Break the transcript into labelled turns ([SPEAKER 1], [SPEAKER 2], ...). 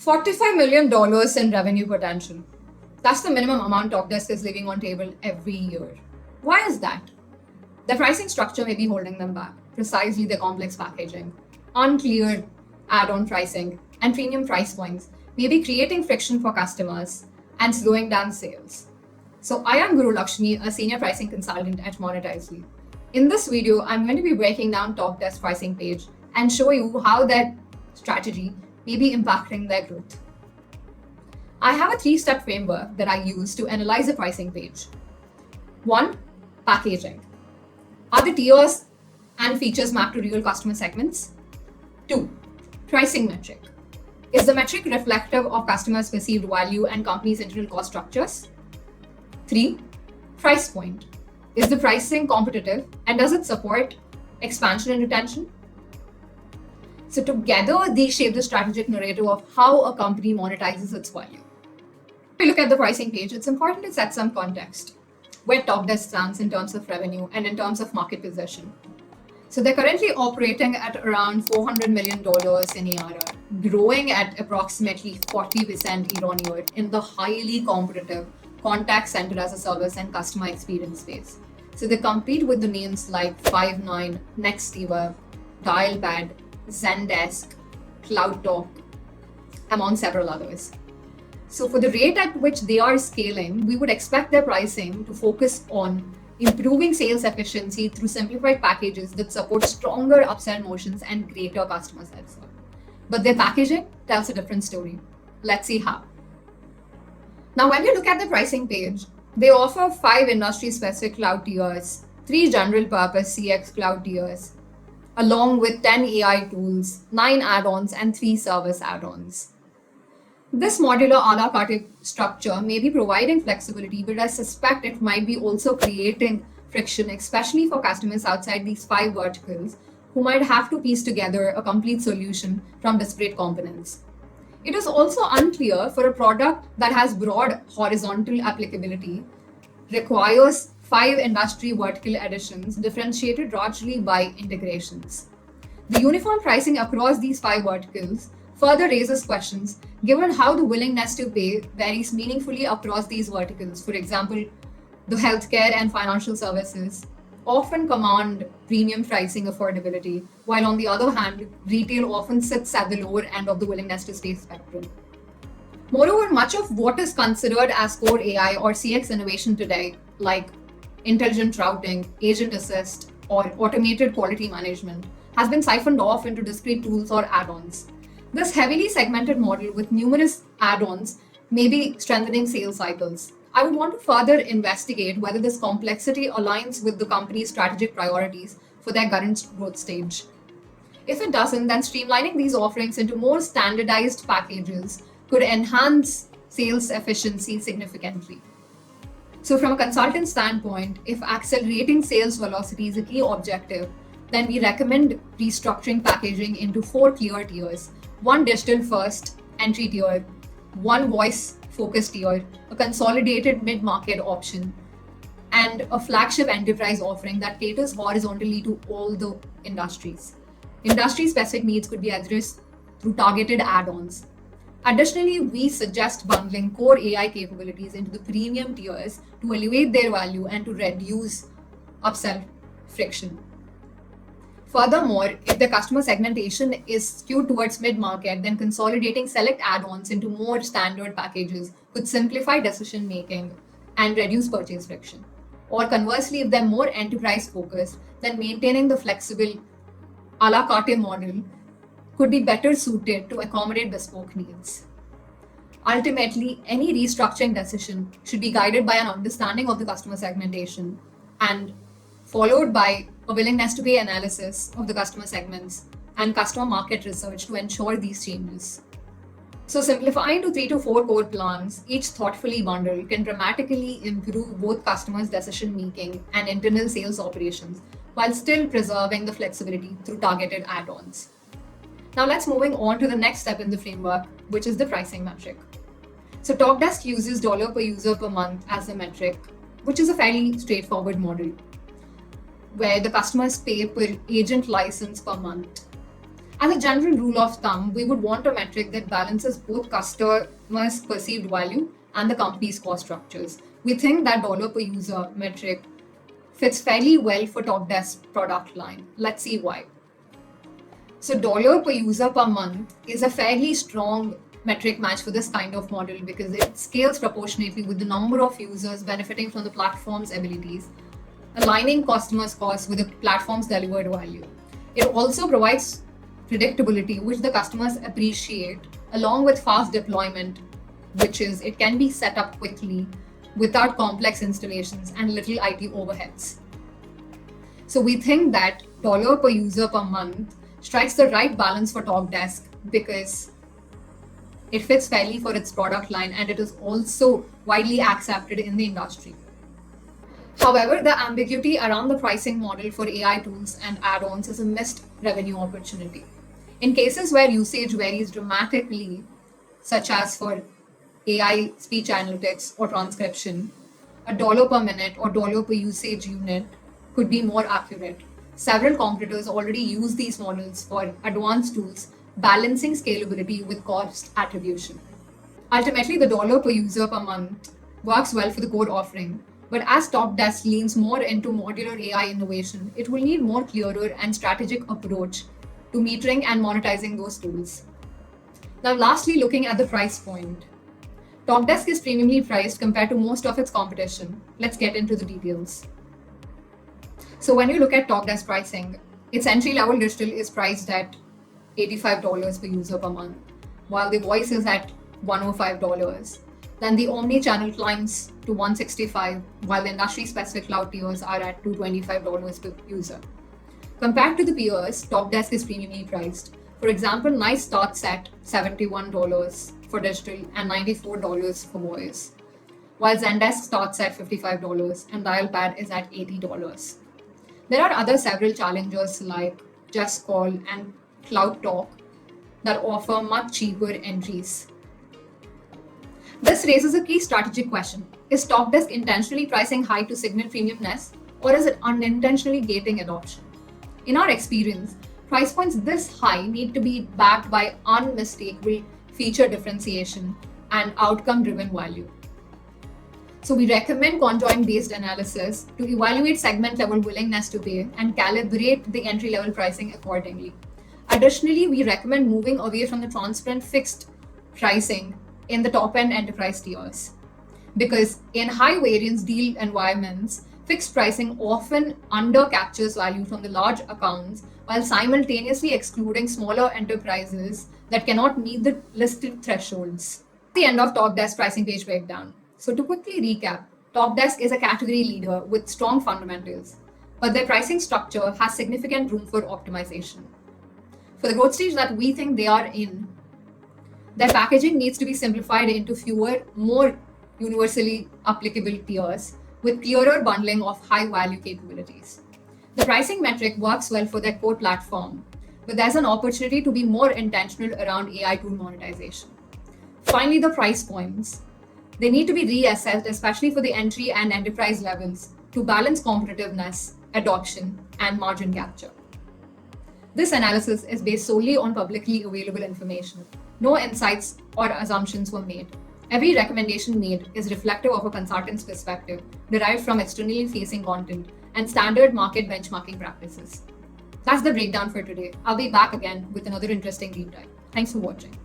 [SPEAKER 1] $45 million in revenue potential. That's the minimum amount Talkdesk is leaving on table every year. Why is that? The pricing structure may be holding them back, precisely the complex packaging, unclear add-on pricing, and premium price points may be creating friction for customers and slowing down sales. So I am Guru Lakshmi, a senior pricing consultant at Monetizely. In this video, I'm going to be breaking down Talkdesk pricing page and show you how that strategy may be impacting their growth. I have a 3-step framework that I use to analyze a pricing page. 1. Packaging. Are the tiers and features mapped to real customer segments? 2. Pricing metric. Is the metric reflective of customers' perceived value and company's internal cost structures? 3. Price point. Is the pricing competitive and does it support expansion and retention? So together, these shape the strategic narrative of how a company monetizes its value. If we look at the pricing page, it's important to set some context where Talkdesk stands in terms of revenue and in terms of market position. So they're currently operating at around $400 million in ARR, growing at approximately 40% year on year in the highly competitive contact center as a service and customer experience space. So they compete with the names like Five9, Nextiva, Dialpad, Zendesk, CloudTalk, among several others. So for the rate at which they are scaling, we would expect their pricing to focus on improving sales efficiency through simplified packages that support stronger upsell motions and greater customer satisfaction. But their packaging tells a different story. Let's see how. Now, when you look at the pricing page, they offer 5 industry-specific cloud tiers, 3 general-purpose CX cloud tiers, along with 10 AI tools, 9 add-ons, and 3 service add-ons. This modular a la carte structure may be providing flexibility, but I suspect it might be also creating friction, especially for customers outside these 5 verticals who might have to piece together a complete solution from disparate components. It is also unclear for a product that has broad horizontal applicability, requires 5 industry vertical additions differentiated largely by integrations. The uniform pricing across these 5 verticals further raises questions given how the willingness to pay varies meaningfully across these verticals. For example, the healthcare and financial services often command premium pricing affordability, while on the other hand, retail often sits at the lower end of the willingness to pay spectrum. Moreover, much of what is considered as core AI or CX innovation today, like intelligent routing, agent assist, or automated quality management, has been siphoned off into discrete tools or add-ons. This heavily segmented model with numerous add-ons may be strengthening sales cycles. I would want to further investigate whether this complexity aligns with the company's strategic priorities for their current growth stage. If it doesn't, then streamlining these offerings into more standardized packages could enhance sales efficiency significantly. So from a consultant standpoint, if accelerating sales velocity is a key objective, then we recommend restructuring packaging into 4 clear tiers: 1 digital first entry tier, 1 voice focused tier, a consolidated mid-market option, and a flagship enterprise offering that caters horizontally to all the industries. Industry-specific needs could be addressed through targeted add-ons. Additionally, we suggest bundling core AI capabilities into the premium tiers to elevate their value and to reduce upsell friction. Furthermore, if the customer segmentation is skewed towards mid-market, then consolidating select add-ons into more standard packages could simplify decision-making and reduce purchase friction. Or conversely, if they're more enterprise-focused, then maintaining the flexible a la carte model could be better suited to accommodate bespoke needs. Ultimately, any restructuring decision should be guided by an understanding of the customer segmentation and followed by a willingness to pay analysis of the customer segments and customer market research to ensure these changes. So simplifying to 3 to 4 core plans, each thoughtfully bundled, can dramatically improve both customers' decision making and internal sales operations while still preserving the flexibility through targeted add-ons. Now let's moving on to the next step in the framework, which is the pricing metric. So Talkdesk uses dollar per user per month as a metric, which is a fairly straightforward model, where the customers pay per agent license per month. As a general rule of thumb, we would want a metric that balances both customers' perceived value and the company's cost structures. We think that dollar per user metric fits fairly well for Talkdesk's product line. Let's see why. So dollar per user per month is a fairly strong metric match for this kind of model because it scales proportionately with the number of users benefiting from the platform's abilities, aligning customers' costs with the platform's delivered value. It also provides predictability, which the customers appreciate, along with fast deployment, which is it can be set up quickly without complex installations and little IT overheads. So we think that dollar per user per month strikes the right balance for Talkdesk because it fits fairly for its product line and it is also widely accepted in the industry. However, the ambiguity around the pricing model for AI tools and add-ons is a missed revenue opportunity. In cases where usage varies dramatically, such as for AI speech analytics or transcription, a dollar per minute or dollar per usage unit could be more accurate. Several competitors already use these models for advanced tools, balancing scalability with cost attribution. Ultimately, the dollar per user per month works well for the core offering, but as Talkdesk leans more into modular AI innovation, it will need more clearer and strategic approach to metering and monetizing those tools. Now, lastly, looking at the price point. Talkdesk is premiumly priced compared to most of its competition. Let's get into the details. So when you look at Talkdesk pricing, its entry-level digital is priced at $85 per user per month, while the voice is at $105. Then the omni-channel climbs to $165, while the industry-specific cloud tiers are at $225 per user. Compared to the peers, Talkdesk is premiumly priced. For example, NICE starts at $71 for digital and $94 for voice, while Zendesk starts at $55 and Dialpad is at $80. There are other several challengers like JustCall and CloudTalk that offer much cheaper entries. This raises a key strategic question. Is Talkdesk intentionally pricing high to signal premiumness, or is it unintentionally gating adoption? In our experience, price points this high need to be backed by unmistakable feature differentiation and outcome-driven value. So we recommend conjoint-based analysis to evaluate segment-level willingness to pay and calibrate the entry-level pricing accordingly. Additionally, we recommend moving away from the transparent fixed pricing in the top-end enterprise tiers, because in high-variance deal environments, fixed pricing often under-captures value from the large accounts while simultaneously excluding smaller enterprises that cannot meet the listed thresholds. The end of Talkdesk pricing page breakdown. So to quickly recap, Talkdesk is a category leader with strong fundamentals, but their pricing structure has significant room for optimization. For the growth stage that we think they are in, their packaging needs to be simplified into fewer, more universally applicable tiers with clearer bundling of high-value capabilities. The pricing metric works well for their core platform, but there's an opportunity to be more intentional around AI tool monetization. Finally, the price points. They need to be reassessed, especially for the entry and enterprise levels, to balance competitiveness, adoption, and margin capture. This analysis is based solely on publicly available information. No insights or assumptions were made. Every recommendation made is reflective of a consultant's perspective, derived from externally facing content and standard market benchmarking practices. That's the breakdown for today. I'll be back again with another interesting deep dive. Thanks for watching.